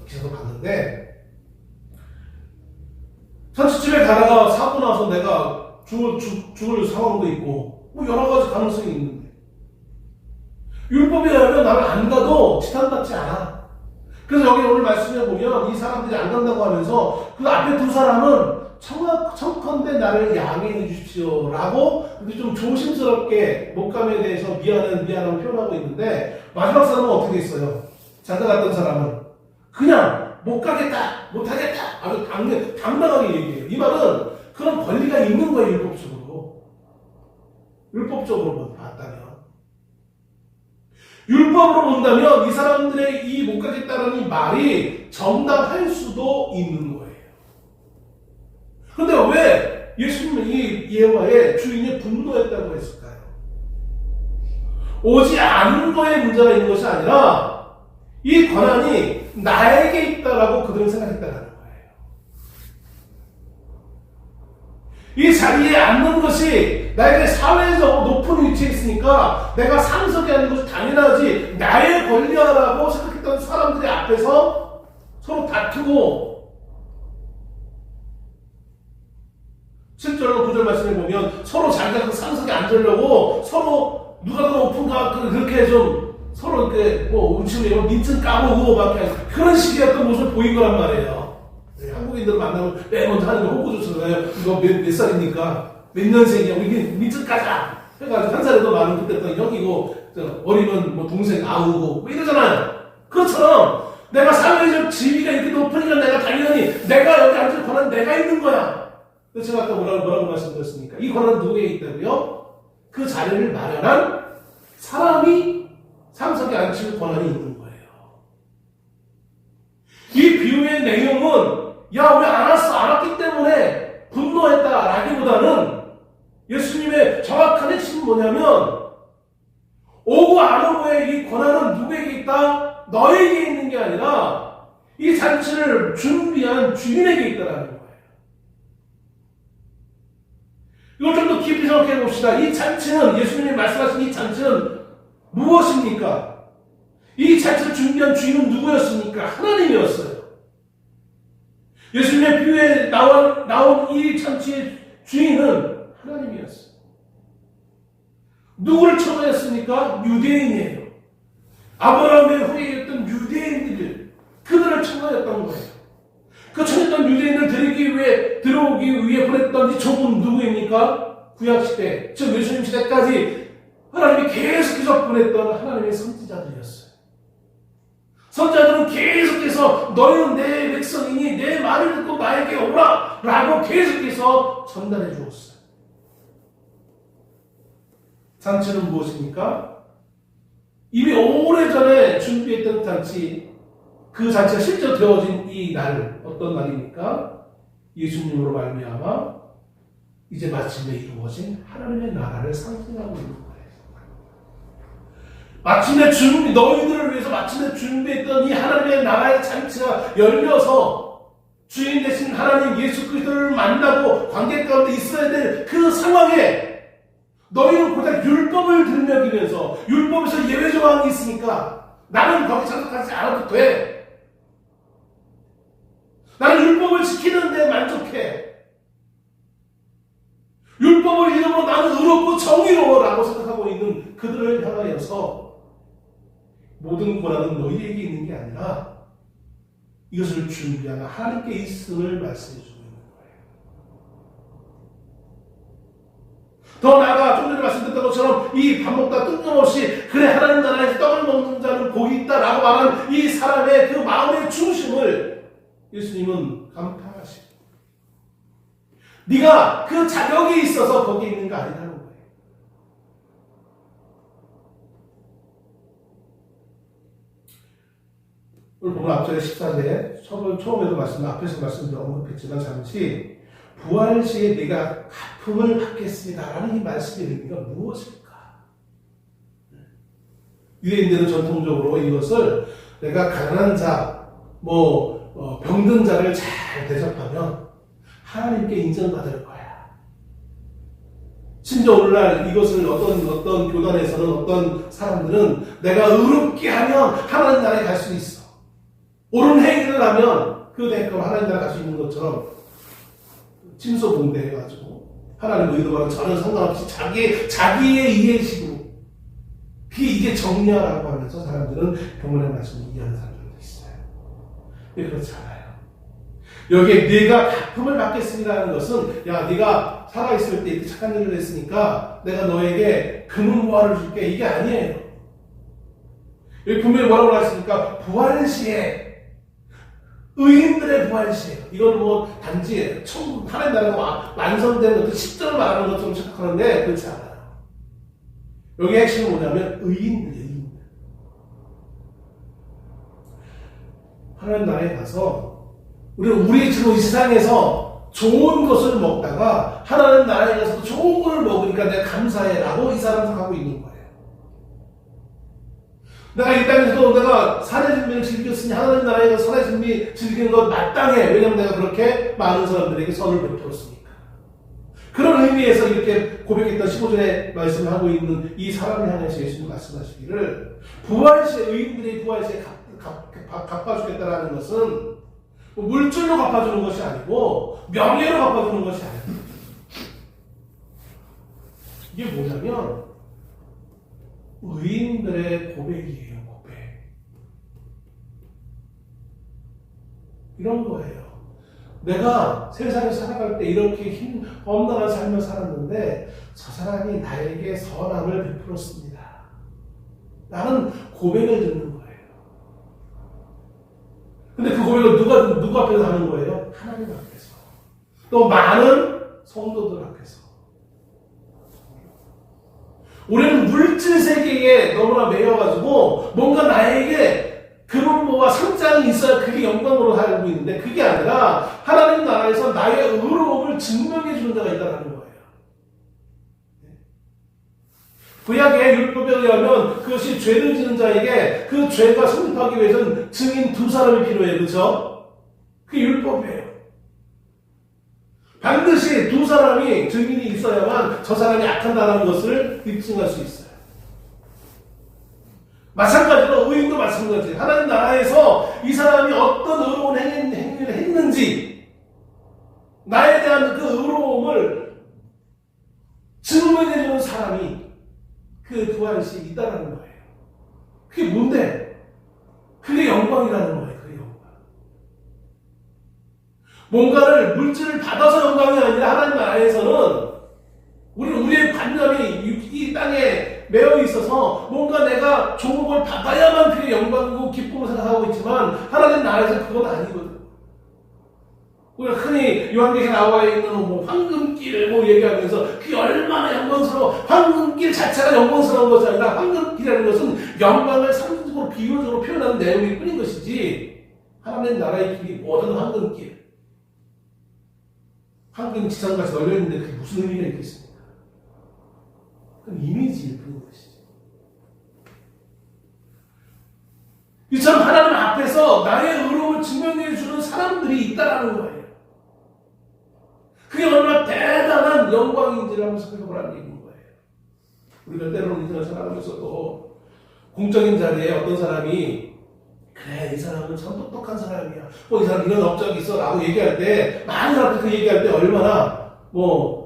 기사도 봤는데, 잔치집에 가다가 사고 나서 내가 죽을 상황도 있고, 여러 가지 가능성이 있는데, 율법에 의하면 나는 안 가도 지탄받지 않아. 그래서 여기 오늘 말씀해 보면 이 사람들이 안 간다고 하면서 그 앞에 두 사람은 청컨대 나를 양해해 주십시오 라고 좀 조심스럽게 목감에 대해서 미안함을 표현하고 있는데, 마지막 사람은 어떻게 했어요? 장가 갔던 사람은 그냥 못 가겠다, 못 하겠다, 아주 당당하게 얘기해요. 이 말은 그런 권리가 있는 거예요. 율법적으로 봤다면. 율법으로 본다면 이 사람들의 이 못 가겠다는 이 말이 정당할 수도 있는 거예요. 그런데 왜 예수님은 이 예화의 주인이 분노했다고 했을까요? 오지 않은 거에 문제가 있는 것이 아니라 이 권한이 나에게 있다라고 그들은 생각했다는 거예요. 이 자리에 앉는 것이 나에게 사회에서 높은 위치에 있으니까 내가 상석에 앉는 것이 당연하지, 나의 권리라고 생각했던 사람들의 앞에서 서로 다투고, 7절로 9절 말씀에 보면 서로 자기가 그 상석에 앉으려고 서로 누가 더 높은가 그렇게 좀 서로 이렇게 뭐 음식을 민증 까보고 막 그런 식의 어떤 모습을 보인 거란 말이에요. 한국인들 만나면 맨 먼저 하는 거 호구 좋잖아요. 이거 몇 살입니까? 몇 년생이야? 우리 민증 까자! 해가지고 한 살이 더 많은 그때 또 형이고, 어리면 뭐 동생 아우고, 뭐 이러잖아요. 그것처럼 내가 사회적 지위가 이렇게 높으니까 내가 당연히 내가 여기 앉을 권한 내가 있는 거야. 그래서 제가 아까 뭐라고 말씀드렸습니까? 이 권한은 누구에게 있다고요? 그 자리를 마련한 사람이 상석에 앉힐 권한이 있는 거예요. 이 비유의 내용은 야, 왜 안 왔기 때문에 분노했다라기보다는 예수님의 정확한 핵심은 뭐냐면 오고 안 오고의 이 권한은 누구에게 있다? 너에게 있는 게 아니라 이 잔치를 준비한 주인에게 있다라는 거예요. 이걸 좀 더 깊이 생각해 봅시다. 이 잔치는, 예수님이 말씀하신 이 잔치는 무엇입니까? 이 잔치를 준비한 주인은 누구였습니까? 하나님이었어요. 예수님의 비유에 나온 이 잔치의 주인은 하나님이었어요. 누구를 초대했습니까? 유대인이에요. 아브라함의 후예였던 유대인들, 그들을 초대했던 거예요. 그 초대했던 유대인을 들어오기 위해 보냈던 이 종은 누구입니까? 구약시대, 즉 예수님 시대까지 하나님이 계속해서 보냈던 하나님의 선지자들이었어요. 선지자들은 계속해서 너희는 내 백성이니 내 말을 듣고 나에게 오라 라고 계속해서 전달해 주었어요. 잔치는 무엇입니까? 이미 오래전에 준비했던 잔치, 그 잔치가 실제로 되어진 이 날, 어떤 날입니까? 예수님으로 말미암아 이제 마침내 이루어진 하나님의 나라를 상징하고 있는 거예요. 마침내 너희들을 위해서 마침내 준비했던 이 하나님의 나라의 잔치가 열려서 주인 되신 하나님 예수 그리스도를 만나고 관계 가운데 있어야 될 그 상황에 너희는 고작 율법을 들먹이면서 율법에서 예외 조항이 있으니까 나는 거기 참석하지 않아도 돼. 나는 율법을 지키는데 만족해. 율법을 이름으로 나는 의롭고 정의로워라고 생각하고 있는 그들을 향하여서 모든 권한은 너희에게 있는 게 아니라 이것을 준비하는 하나님께 있음을 말씀해 주고 있는 거예요. 더 나아가 좀 전에 말씀드렸던 것처럼 이 밥 먹다 뜬금없이 그래 하나님 나라에서 떡을 먹는 자는 복이 있다라고 말하는 이 사람의 그 마음의 중심을 예수님은 감탄하시고 네가 그 자격이 있어서 거기에 있는 거 아니라는 거예요. 오늘 보면 앞절에 14절에 처음에도 앞에서 말씀드린 언급했지만 잠시 부활 시에 네가 갚음을 받겠습니다 라는 이 말씀의 의미가 무엇일까? 유대인들은 전통적으로 이것을 내가 가난한 자, 병든 자를 잘 대접하면 하나님께 인정받을 거야. 심지어 오늘날 이것을 어떤 교단에서는 어떤 사람들은 내가 의롭게 하면 하나님 나라에 갈 수 있어. 옳은 행위를 하면 그 대가로 하나님 나라에 갈 수 있는 것처럼 침소봉대해가지고 하나님 의도와는 전혀 상관없이 자기의 이해식으로 이게 정리하라고 하면서 사람들은 병문의 말씀을 이해하는 사람들도 있어요. 근데 그렇지 않아요. 여기에 네가 갚음을 받겠습니다라는 것은 야 네가 살아있을 때 이렇게 착한 일을 했으니까 내가 너에게 금은보화를 줄게 이게 아니에요. 여기 분명히 뭐라고 나왔습니까? 부활시에 의인들의 부활시에요. 이건 단지 하나님 나라가 완성된 어떤 시점을 말하는 것처럼 생각하는데 그렇지 않아요. 여기 핵심은 뭐냐면 의인들이에요. 하나님 나라에 가서 우리 지금 이 세상에서 좋은 것을 먹다가 하나님 나라에 가서 좋은 걸 먹으니까 내가 감사해라고 이 사람 생각하고 있는 거예요. 내가 이 땅에서도 내가 사내 준비를 즐겼으니 하나님 나라에 가서 사내 준비 즐기는 것 마땅해. 왜냐면 내가 그렇게 많은 사람들에게 선을 베풀었으니까. 그런 의미에서 이렇게 고백했던 15절에 말씀을 하고 있는 이 사람을 향해서 예수님 말씀하시기를 부활시에 의인들의 부활시에 갚아주겠다라는 것은 물질로 갚아주는 것이 아니고 명예로 갚아주는 것이 아니에요. 이게 뭐냐면 의인들의 고백이에요. 고백. 이런 거예요. 내가 세상에 살아갈 때 이렇게 험난한 삶을 살았는데 저 사람이 나에게 선함을 베풀었습니다. 나는 고백을 듣는 거예요. 근데 그 고백을 누구 앞에서 하는 거예요? 하나님 앞에서. 또 많은 성도들 앞에서. 우리는 물질 세계에 너무나 매여가지고 뭔가 나에게 금은보와 상장이 있어야 그게 영광으로 살고 있는데 그게 아니라 하나님 나라에서 나의 의로움을 증명해 주는 자가 있다는 거예요. 구약의 율법에 의하면 그것이 죄를 지는 자에게 그 죄가 성립하기 위해서는 증인 2사람이 필요해요. 그렇죠? 그게 율법이에요. 반드시 2사람이 증인이 있어야만 저 사람이 악한다는 것을 입증할 수 있어요. 마찬가지로 의인도 마찬가지예요. 하나님 나라에서 이 사람이 어떤 의로운 행위를 했는지 나에 대한 그 의로움을 증명해주는 사람이 그 부활시 있다라는 거예요. 그게 뭔데? 그게 영광이라는 거예요. 그게 영광. 뭔가를 물질을 받아서 영광이 아니라 하나님 나라에서는 우리의 관념이 이 땅에 매여 있어서 뭔가 내가 좋은 걸 받아야만 그게 영광이고 기쁨을 생각하고 있지만 하나님 나라에서 그건 아니거든. 우리가 흔히 요한계시에 나와 있는 뭐 황금길 뭐 얘기하면서 그게 얼마나 영광스러워. 황금길 자체가 영광스러운 것이 아니라 황금길이라는 것은 영광을 상징적으로 비유적으로 표현하는 내용일 뿐인 것이지 하나님 나라의 길이 모든 황금길 황금 지상같이 널려있는데 그게 무슨 의미가 있겠습니까? 그건 이미지일 뿐인 것이지. 이처럼 하나님 앞에서 나의 의로움을 증명해 주는 사람들이 있다라는 거예요. 그게 얼마나 대단한 영광인지를 한번 생각해보라는 얘기인 거예요. 우리가 때로는 인생을 살아가면서도 공적인 자리에 어떤 사람이 그래 이 사람은 참 똑똑한 사람이야. 이 사람 이런 업적이 있어 라고 얘기할 때 많은 사람들 그 얘기할 때 얼마나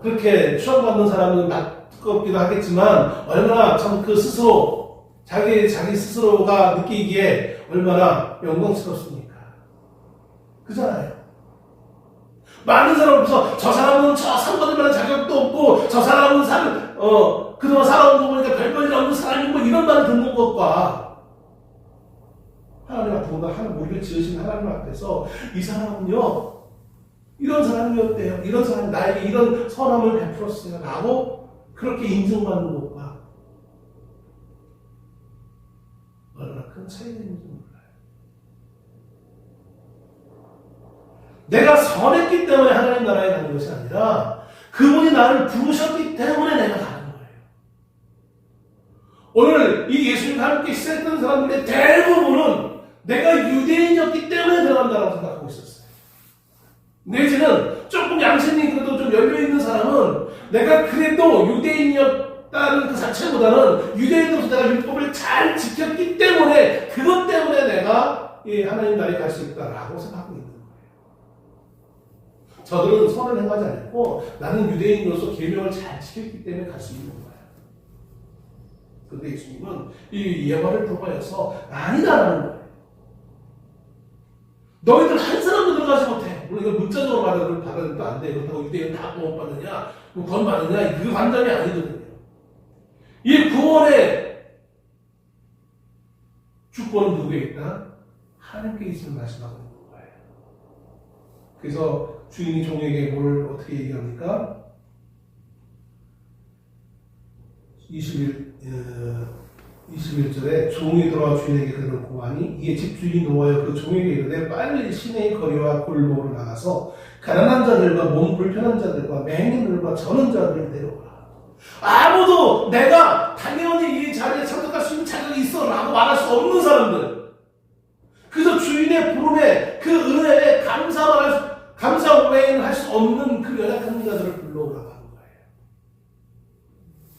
그렇게 추앙받는 사람은 낯겁기도 하겠지만 얼마나 참 그 스스로 자기 스스로가 느끼기에 얼마나 영광스럽습니까? 그잖아요. 많은 사람 앞에서 저 사람은 저 상관이라는 자격도 없고 저 사람은 그동안 살아온 거 보니까 별볼일 없는 사람이고 이런 말을 듣는 것과 하나님 앞에 우리를 지으신 하나님 앞에서 이 사람은요 이런 사람이었대요. 이런 사람이 나에게 이런 선함을 베풀었어요 라고 그렇게 인정받는 것과 얼마나 큰 차이가 있는지 몰라요. 내가 선했기 때문에 하나님 나라에 가는 것이 아니라 그분이 나를 부르셨기 때문에 내가 가는 거예요. 오늘 이 예수님과 함께 시작했던 사람들의 대부분은 내가 유대인이었기 때문에 들어간다고 생각하고 있었어요. 내지는 조금 양심이 그래도 좀 열려있는 사람은 내가 그래도 유대인이었다는 그 자체보다는 유대인으로서 내가 율법을 잘 지켰기 때문에 그것 때문에 내가 하나님 나라에 갈 수 있다라고 생각하고 있는 거예요. 저들은 선을 행하지 않고 나는 유대인으로서 계명을 잘 지켰기 때문에 갈 수 있는 거예요. 그런데 예수님은 이 예화를 통하여서 아니다라는 거예요. 너희들 한 사람도 들어가지 못해. 물론 이거 문자적으로 받아들여도 안 돼. 그렇다고 유대인 다 구원 받느냐, 구원 받느냐, 그 관점이 아니거든요. 이 구원의 주권은 누구에 있다? 하나님께 있음을 말씀하고 있는 거예요. 그래서 주인이 종에게 뭘 어떻게 얘기합니까? 21절에 종이 돌아와 주인에게 그를 고하니 이에 집주인이 노하여 그 종에게 이르되 빨리 시내의 거리와 골목으로 나가서 가난한 자들과 몸 불편한 자들과 맹인들과 저는 자들을 데려오라. 아무도 내가 당연히 이 자리에 참석할 수 있는 자격이 있어 라고 말할 수 없는 사람들, 그저 주인의 부름에 그 은혜에 감사 외에는 할 수 없는 그 연약한 자들을 불러오라고 하는 거예요.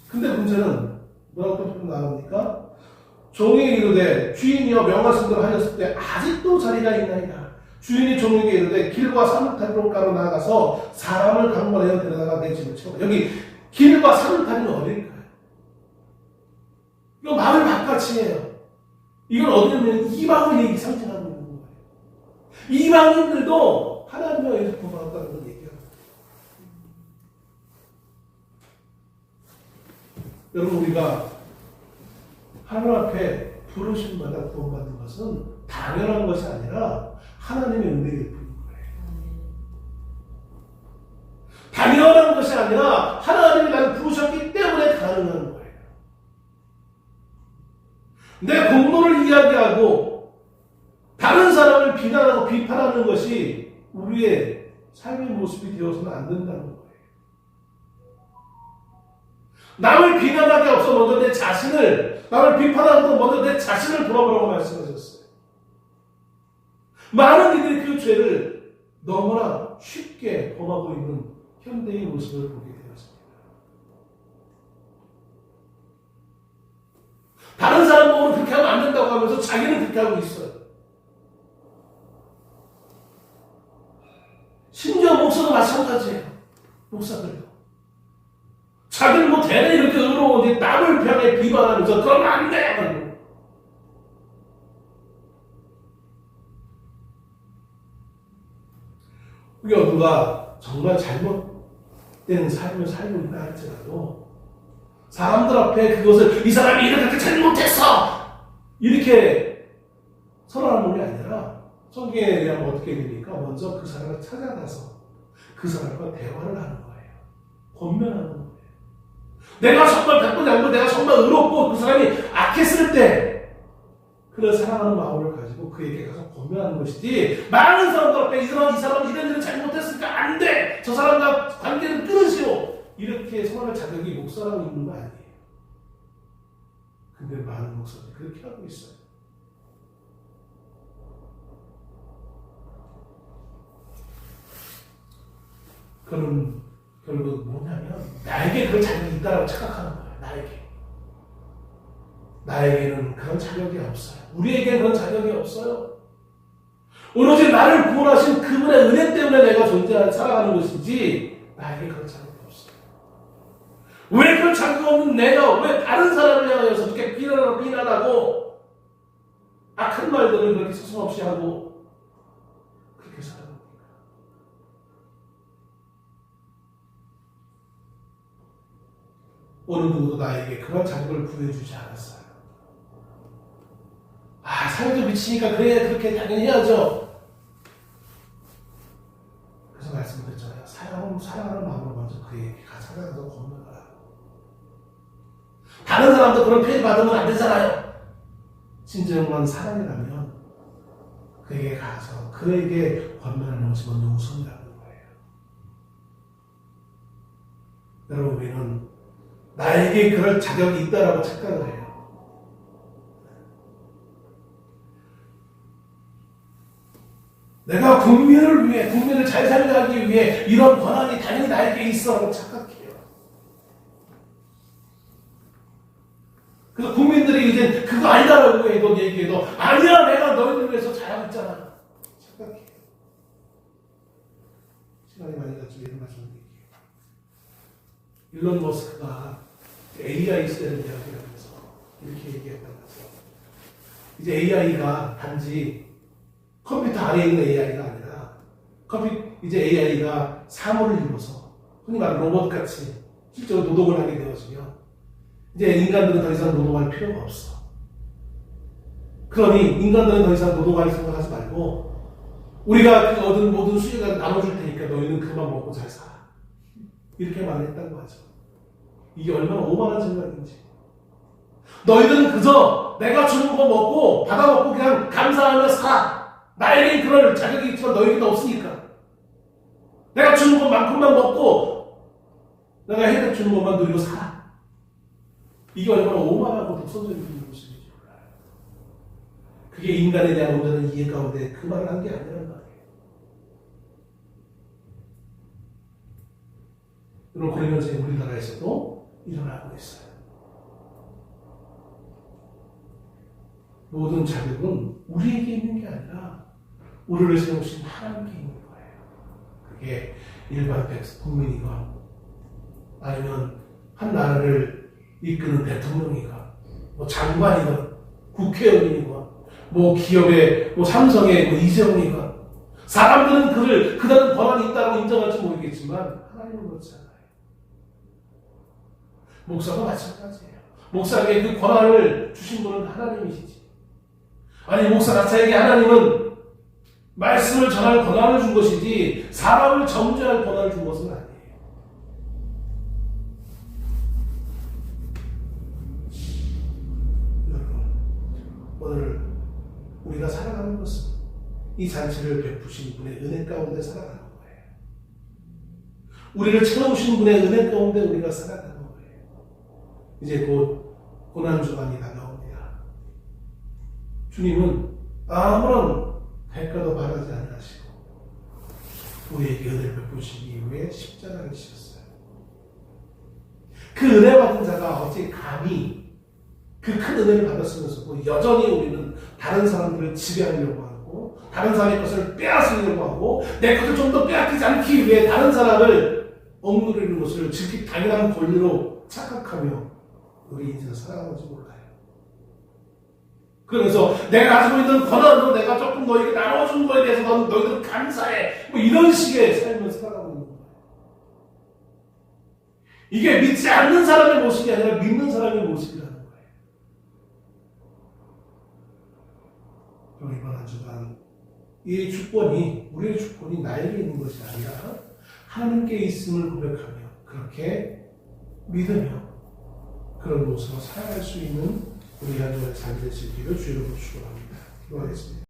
근데 문제는 뭐라고 나옵니까? 종이 이르되 주인이여 명하신 대로 하였을 때 아직도 자리가 있나이다. 주인이 종에게 이르되 길과 사뭇다리로가로 나아가서 사람을 강권하여 데려다가 내 집을 채우라. 여기 길과 사뭇다리는 어딜까요? 이거 마을 바깥이에요. 이건 어디냐면 이방을 얘기 상징하고 있는 거예요. 이방인들도 하나님과 예수 구원받았다는 걸 얘기합니다. 여러분, 우리가 하나님 앞에 부르심마다 구원받는 것은 당연한 것이 아니라 하나님의 은혜를 베푸는 거예요. 당연한 것이 아니라 하나님이 나를 부르셨기 때문에 가능한 거예요. 내 공로를 이야기하고 다른 사람을 비난하고 비판하는 것이 우리의 삶의 모습이 되어서는 안 된다는 거예요. 남을 비난하기 앞서 먼저 내 자신을, 남을 비판하고 먼저 내 자신을 돌아보라고 말씀하셨어요. 많은 이들이 그 죄를 너무나 쉽게 범하고 있는 현대의 모습을 보게 되었습니다. 다른 사람 보고는 그렇게 하면 안 된다고 하면서 자기는 그렇게 하고 있어요. 심지어 목사도 마찬가지예요. 목사들도. 자기는 뭐 대단히 이렇게 의로운데 남을 향해 비판하면서 그러면 안 돼! 우리 누가 정말 잘못된 삶을 살고 있다 할지라도 사람들 앞에 그것을 이 사람이 이렇게 잘못했어! 이렇게 선언하는 게 아니라 성경에 의하면 어떻게 됩니까? 먼저 그 사람을 찾아가서 그 사람과 대화를 하는 거예요. 권면하는 거예요. 내가 정말 나쁜 양보, 내가 정말 의롭고 그 사람이 악했을 때 그런 사랑하는 마음을 가지고 그에게 가서 권면하는 것이지, 많은 사람들 앞에 이 사람이 이런 일을 잘못했으니까 안 돼! 저 사람과 관계를 끊으시오! 이렇게 선언할 자격이 목사라고 있는 거 아니에요. 근데 많은 목사들이 그렇게 하고 있어요. 그는 결국 뭐냐면 나에게 그런 자격이 있다고 착각하는 거예요. 나에게는 그런 자격이 없어요. 우리에게 그런 자격이 없어요. 오로지 나를 구원하신 그분의 은혜 때문에 내가 살아가는 것이지 나에게 그런 자격이 없어요. 왜 그런 자격 없는 내가 왜 다른 사람을 향하여서 그렇게 비난하고 악한 말들을 그렇게 서슴없이 하고 그렇게 살아갑니까? 어느 누구도 나에게 그런 자격을 부여주지 않았어요. 사회도 미치니까 그래 그렇게 당연히 해야죠. 그래서 말씀드렸잖아요. 사랑하는 마음으로 먼저 그에게 찾아가서 권면하라. 다른 사람도 그런 피해를 받으면 안 되잖아요. 진정한 사랑이라면 그에게 가서 그에게 권면하는 것이 먼저 우선이라는 거예요. 여러분, 우리는 나에게 그럴 자격이 있다라고 착각을 해요. 내가 국민을 잘 살게 위해 이런 권한이 당연히 나에게 있어라고 착각해요. 그래서 국민들이 이제 그거 아니다라고 얘기해도 아니야, 내가 너희들 위해서 잘하고 있잖아. 착각해요. 시간이 많이 갔죠. 이런 말씀을 드릴게요. 일론 머스크가 AI 시대를 이야기하면서 이렇게 얘기했던 거죠. 이제 AI가 단지 컴퓨터 안에 있는 AI가 아니라 이제 AI가 사물을 입어서 흔히 말하는 로봇같이 실제로 노동을 하게 되어지면 이제 인간들은 더 이상 노동할 필요가 없어. 그러니 인간들은 더 이상 노동할 생각하지 말고 우리가 그 얻은 모든 수익을 나눠줄 테니까 너희는 그만 먹고 잘 살아. 이렇게 말했다고 하죠. 이게 얼마나 오만한 생각인지. 너희들은 그저 내가 주는 거 먹고 받아먹고 그냥 감사하며 살아. 나에겐 그럴 자격이 있지만 너에게는 없으니까. 내가 주는 것만큼만 먹고 내가 혜택 주는 것만 누리고 살아. 이게 얼마나 오만하고 독선적인 모습인지 몰라요. 그게 인간에 대한 온전한 이해 가운데 그 말을 한 게 아니란 말이에요. 여러분, 그런 현상이 우리나라에서도 일어나고 있어요. 모든 자격은 우리에게 있는 게 아니라 우리를 세우신 하나님께 있는 거예요. 그게 일반 국민이가 아니면 한 나라를 이끄는 대통령이가 뭐 장관이건 국회의원이건 뭐 기업의 뭐 삼성의 뭐 이재용이건 사람들은 그다른 권한이 있다고 인정할지 모르겠지만 하나님은 그렇지 않아요. 목사도 마찬가지예요. 목사에게 그 권한을 주신 분은 하나님이시지. 아니 목사 자체에게 하나님은 말씀을 전할 권한을 준 것이지 사람을 정죄할 권한을 준 것은 아니에요. 여러분, 오늘 우리가 살아가는 것은 이 잔치를 베푸신 분의 은혜 가운데 살아가는 거예요. 우리를 채우신 분의 은혜 가운데 우리가 살아가는 거예요. 이제 곧 고난주간이 다가옵니다. 주님은 아무런 대가도 바라지 않으시고 우리에게 은혜를 베푸신 이후에 십자가를 지셨어요. 그 은혜 받은 자가 어찌 감히 그 큰 은혜를 받았으면서도 여전히 우리는 다른 사람들을 지배하려고 하고 다른 사람의 것을 빼앗으려고 하고 내 것을 좀 더 빼앗기지 않기 위해 다른 사람을 억누르는 것을 지극히 당연한 권리로 착각하며 우리 인생을 살아가는지 몰라요. 그러면서 내가 가지고 있는 권한으로 내가 조금 너에게 나눠준 거에 대해서 너희들 감사해. 뭐 이런 식의 삶을 살아가고 있는 거예요. 이게 믿지 않는 사람의 모습이 아니라 믿는 사람의 모습이라는 거예요. 이번 한 주간 이 주권이 우리의 주권이 나에게 있는 것이 아니라 하나님께 있음을 고백하며 그렇게 믿으며 그런 모습으로 살아갈 수 있는 우리 한 주간의 삶이 될 수 있기를 주의 이름으로 축원합니다. 기도하겠습니다.